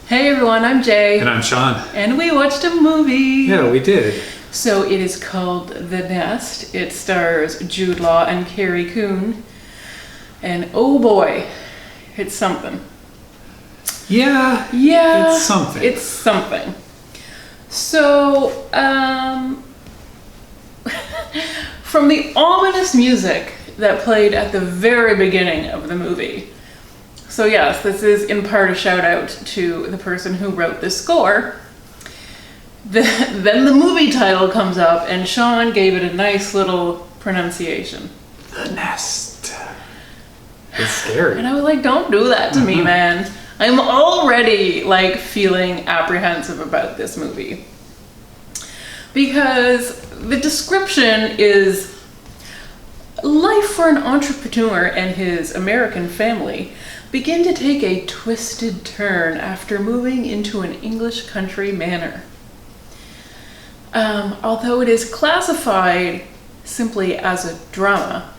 Hey everyone, I'm Jay. And I'm Sean. And we watched a movie. Yeah, we did. So it is called The Nest. It stars Jude Law and Carrie Coon. And oh boy, it's something. Yeah. Yeah. It's something. It's something. So, from the ominous music that played at the very beginning of the movie. So yes, this is in part a shout out to the person who wrote the score. Then the movie title comes up and Sean gave it a nice little pronunciation. The Nest. It's scary. And I was like, don't do that to me, man. I'm already like feeling apprehensive about this movie. Because the description is life for an entrepreneur and his American family begin to take a twisted turn after moving into an English country manor. Although it is classified simply as a drama,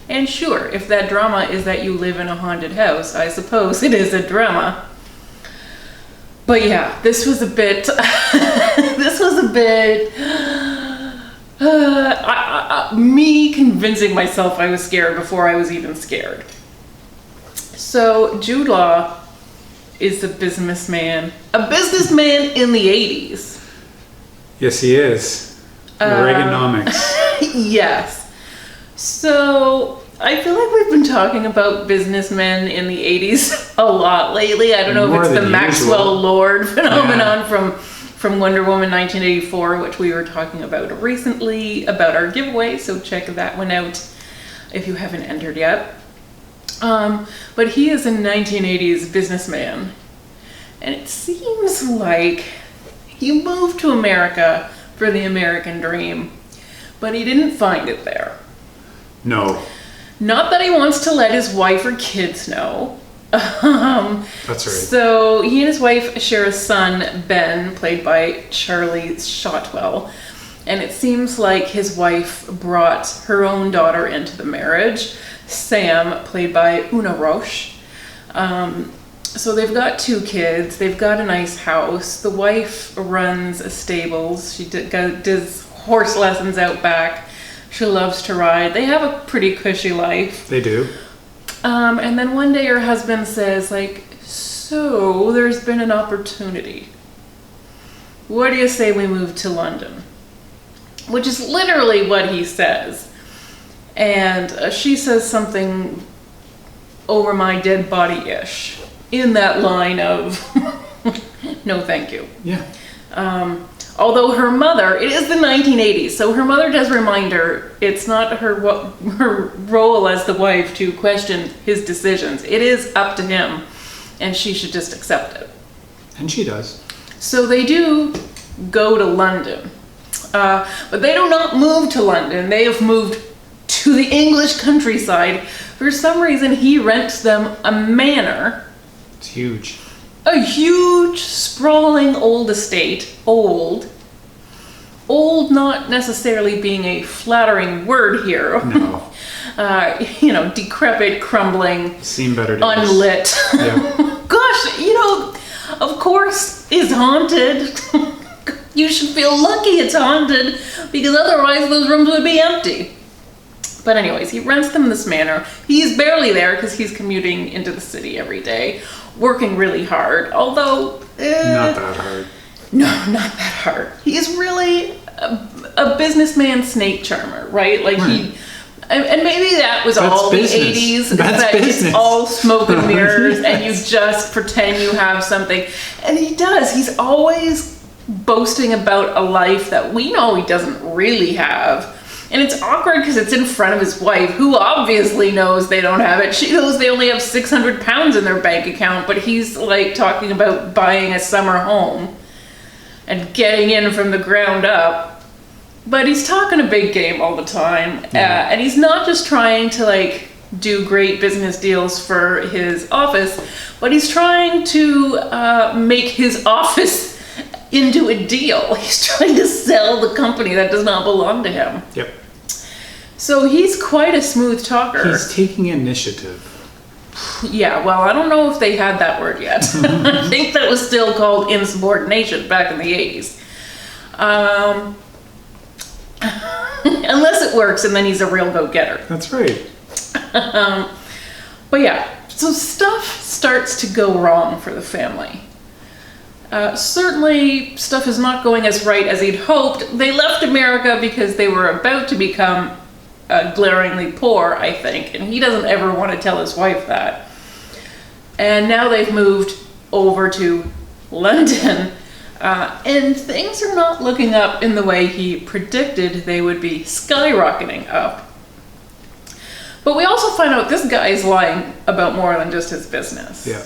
and sure, if that drama is that you live in a haunted house, I suppose it is a drama. But yeah, this was a bit, me convincing myself I was scared before I was even scared. So Jude Law is a businessman in the 80s. Yes, he is. Reaganomics. Yes. So I feel like we've been talking about businessmen in the 80s a lot lately. I don't know if it's the Maxwell Lord phenomenon from Wonder Woman 1984, which we were talking about recently about our giveaway. So check that one out if you haven't entered yet. But he is a 1980s businessman, and it seems like he moved to America for the American dream, but he didn't find it there. No. Not that he wants to let his wife or kids know. That's right. So he and his wife share a son, Ben, played by Charlie Shotwell, and it seems like his wife brought her own daughter into the marriage, Sam, played by Oona Roche. So they've got 2 kids. They've got a nice house. The wife runs a stables. She does horse lessons out back. She loves to ride. They have a pretty cushy life. They do. And then one day her husband says, like, so there's been an opportunity. What do you say we move to London? Which is literally what he says. And she says something over my dead body-ish in that line of no thank you. Yeah. Although her mother, it is the 1980s, so her mother does remind her it's not her role as the wife to question his decisions. It is up to him, and she should just accept it. And she does. So they do go to London. But they do not move to London. They have moved to the English countryside. For some reason, he rents them a manor. It's huge. A huge, sprawling old estate. Old not necessarily being a flattering word here. No. Decrepit, crumbling, Seen better days. unlit. Yeah. Gosh, of course, is haunted. You should feel lucky it's haunted, because otherwise those rooms would be empty. But anyways, he rents them this manor. He's barely there because he's commuting into the city every day, working really hard. Although... not that hard. No, not that hard. He's really a businessman snake charmer, right? Like right. And maybe that was That's all business. the 80s. That's that business. It's all smoke and mirrors, Yes. and you just pretend you have something. And he does. He's always boasting about a life that we know he doesn't really have. And it's awkward because it's in front of his wife, who obviously knows they don't have it. She knows they only have 600 pounds in their bank account, but he's like talking about buying a summer home and getting in from the ground up. But he's talking a big game all the time. Yeah. And he's not just trying to like do great business deals for his office, but he's trying to make his office into a deal. He's trying to sell the company that does not belong to him. Yep. So he's quite a smooth talker. He's taking initiative. Yeah, well, I don't know if they had that word yet. I think that was still called insubordination back in the 80s. Unless it works and then he's a real go-getter. That's right. But yeah, so stuff starts to go wrong for the family. Certainly, stuff is not going as right as he'd hoped. They left America because they were about to become glaringly poor, I think, and he doesn't ever want to tell his wife that. And now they've moved over to London, and things are not looking up in the way he predicted they would be skyrocketing up. But we also find out this guy is lying about more than just his business. Yeah.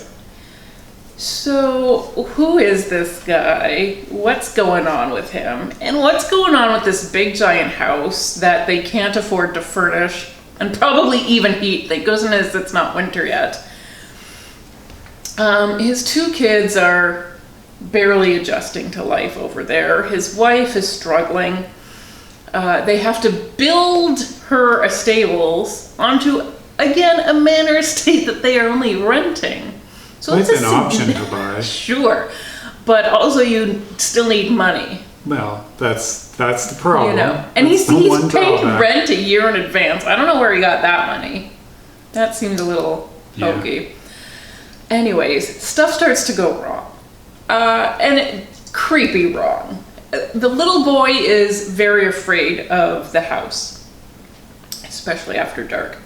So, who is this guy? What's going on with him? And what's going on with this big giant house that they can't afford to furnish and probably even heat? Thank goodness it's not winter yet. His 2 kids are barely adjusting to life over there. His wife is struggling. They have to build her stables onto, again, a manor estate that they are only renting. So it's an option to buy. Sure, but also you still need money. Well, that's the problem. You know, and he's paid rent a year in advance. I don't know where he got that money. That seemed a little hokey. Anyways, stuff starts to go wrong, creepy wrong. The little boy is very afraid of the house, especially after dark.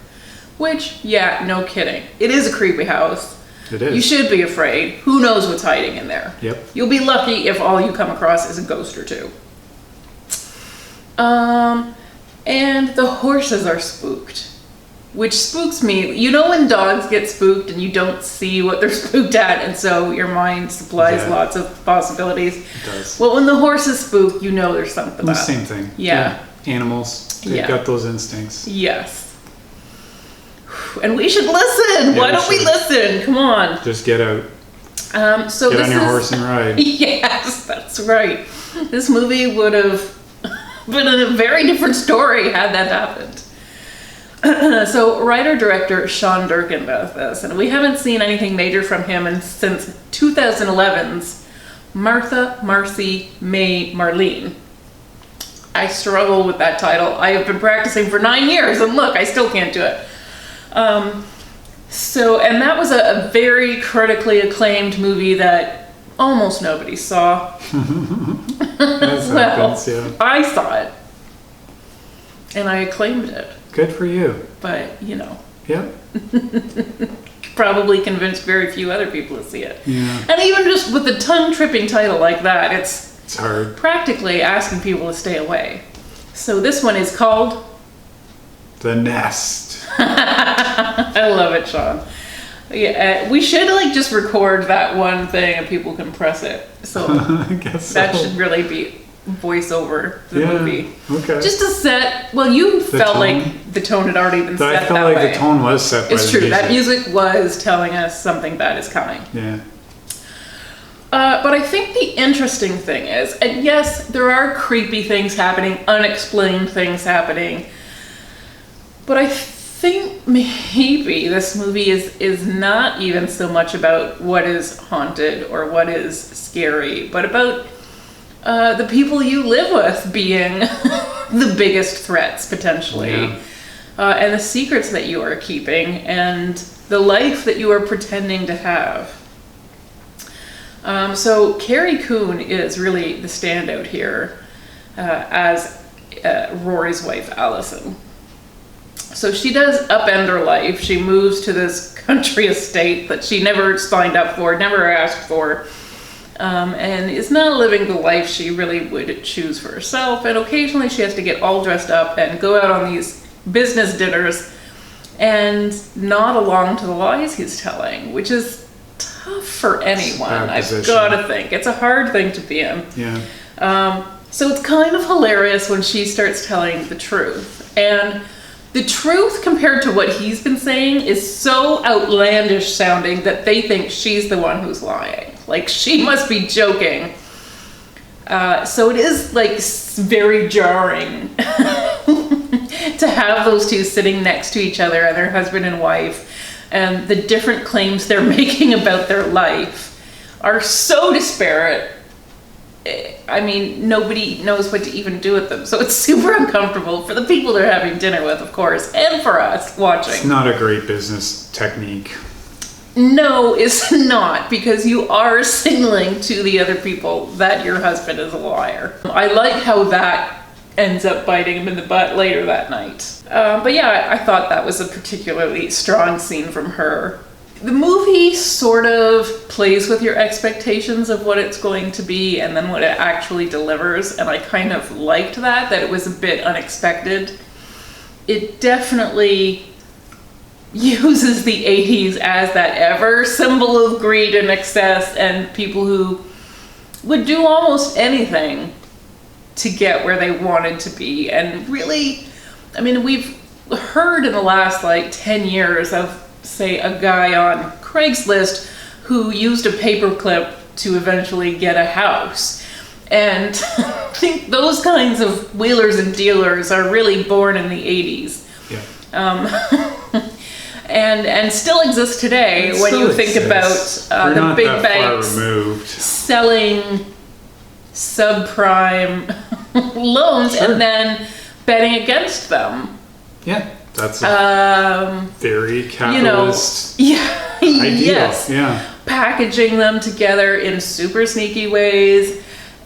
Which, yeah, no kidding. It is a creepy house. It is. You should be afraid. Who knows what's hiding in there? Yep. You'll be lucky if all you come across is a ghost or 2. And the horses are spooked, which spooks me. You know when dogs get spooked and you don't see what they're spooked at, and so your mind supplies lots of possibilities. It does. Well, when the horse is spooked, you know there's something The up. same thing. Yeah. Animals, they've got those instincts. Yes. And we should listen. Why don't we listen? Come on. Just get out. So get this on your horse and ride. Yes, that's right. This movie would have been a very different story had that happened. So writer-director Sean Durkin does this, and we haven't seen anything major from him since 2011's Martha, Marcy, May, Marlene. I struggle with that title. I have been practicing for 9 years, and look, I still can't do it. And that was a very critically acclaimed movie that almost nobody saw. Happens, yeah. I saw it. And I acclaimed it. Good for you. But, you know. Yep. Probably convinced very few other people to see it. Yeah. And even just with a tongue-tripping title like that, it's hard. Practically asking people to stay away. So this one is called The Nest. I love it, Sean. Yeah, we should just record that one thing and people can press it. So I guess that should really be voiceover the movie. Okay. Just to set. Well, you felt like the tone had already been set that way. I felt like the tone was set. It's true. That music was telling us something bad is coming. Yeah. But I think the interesting thing is, and yes, there are creepy things happening, unexplained things happening, but I think maybe this movie is not even so much about what is haunted or what is scary, but about the people you live with being the biggest threats, potentially. Yeah. And the secrets that you are keeping, and the life that you are pretending to have. So Carrie Coon is really the standout here as Rory's wife, Allison. So she does upend her life. She moves to this country estate that she never signed up for, never asked for, and is not living the life she really would choose for herself. And occasionally she has to get all dressed up and go out on these business dinners and nod along to the lies he's telling, which is tough for anyone. I've got to think. It's a hard thing to be in. Yeah. So it's kind of hilarious when she starts telling the truth. And the truth compared to what he's been saying is so outlandish sounding that they think she's the one who's lying. Like, she must be joking. So it is very jarring to have those two sitting next to each other and their husband and wife. and the different claims they're making about their life are so disparate. I mean, nobody knows what to even do with them. So it's super uncomfortable for the people they're having dinner with, of course, and for us watching. It's not a great business technique. No, it's not, because you are signaling to the other people that your husband is a liar. I like how that ends up biting him in the butt later that night. But yeah, I thought that was a particularly strong scene from her. The movie sort of plays with your expectations of what it's going to be and then what it actually delivers, and I kind of liked that it was a bit unexpected. It definitely uses the 80s as that ever symbol of greed and excess and people who would do almost anything to get where they wanted to be. And really, I mean, we've heard in the last like 10 years of, say, a guy on Craigslist who used a paperclip to eventually get a house. And I think those kinds of wheelers and dealers are really born in the 80s. Yeah. And still exist today when you think about the big banks selling subprime loans and then betting against them. Yeah, that's a very capitalist ideal. Yes. Yeah. Packaging them together in super sneaky ways.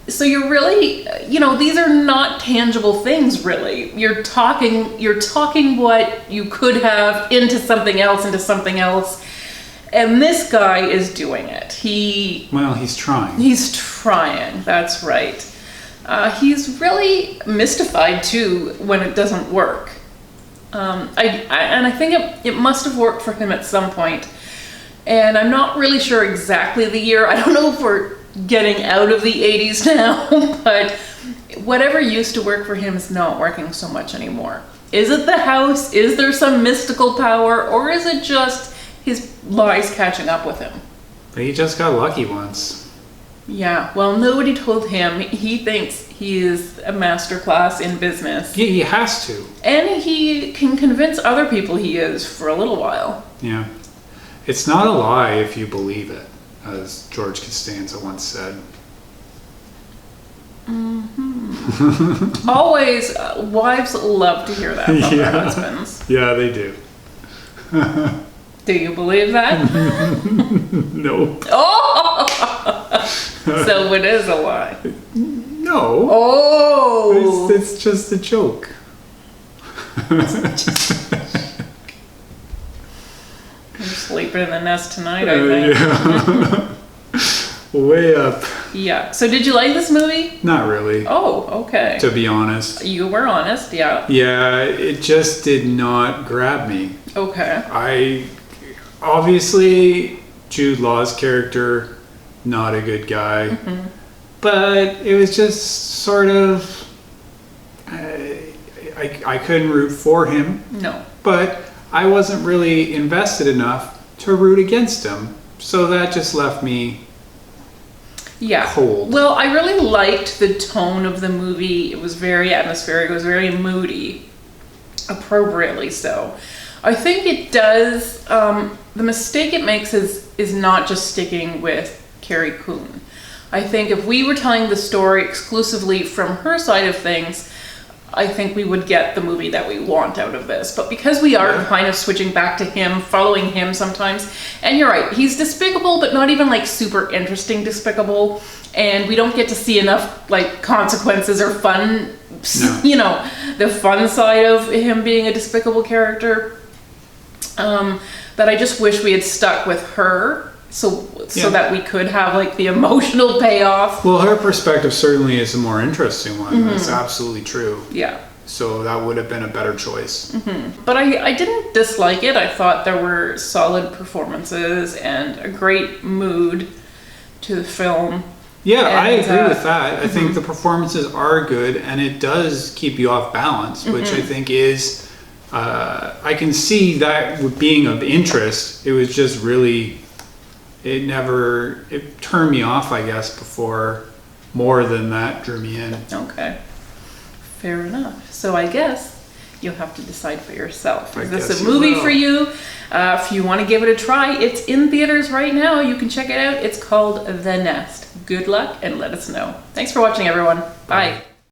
So you're really, these are not tangible things, really. You're talking what you could have into something else. And this guy is doing it. He's trying. He's trying, that's right. He's really mystified, too, when it doesn't work. I think it must have worked for him at some point. And I'm not really sure exactly the year. I don't know if we're getting out of the 80s now, but whatever used to work for him is not working so much anymore. Is it the house? Is there some mystical power? Or is it just his lies catching up with him? But he just got lucky once. Yeah, well, nobody told him. He thinks he is a masterclass in business. Yeah, he has to. And he can convince other people he is for a little while. Yeah. It's not a lie if you believe it, as George Costanza once said. Mm-hmm. Always, wives love to hear that from their husbands. Yeah, they do. Do you believe that? No. Oh! So it is a lie. No. Oh! It's just a joke. You're sleeping in the nest tonight, I think. Yeah. Way up. Yeah. So did you like this movie? Not really. Oh, okay. To be honest. You were honest, yeah. Yeah, it just did not grab me. Okay. Obviously, Jude Law's character, not a good guy. Mm-hmm. But it was just sort of... I couldn't root for him. No. But I wasn't really invested enough to root against him. So that just left me cold. Well, I really liked the tone of the movie. It was very atmospheric. It was very moody. Appropriately so. I think it does... the mistake it makes is not just sticking with Carrie Coon. I think if we were telling the story exclusively from her side of things, I think we would get the movie that we want out of this. But because we are kind of switching back to him, following him sometimes, and you're right, he's despicable, but not even like super interesting despicable, and we don't get to see enough like consequences or fun, the fun side of him being a despicable character, that I just wish we had stuck with her. So that we could have like the emotional payoff. Well, her perspective certainly is a more interesting one. Mm-hmm. That's absolutely true. Yeah. So that would have been a better choice. Mm-hmm. But I didn't dislike it. I thought there were solid performances and a great mood to the film. Yeah, I agree with that. I think the performances are good and it does keep you off balance, which I think is, I can see that being of interest. It was just really... It turned me off, I guess, before more than that drew me in. Okay. Fair enough. So I guess you'll have to decide for yourself. I Is this guess a you movie will. for you? If you want to give it a try, it's in theaters right now. You can check it out. It's called The Nest. Good luck and let us know. Thanks for watching, everyone. Bye.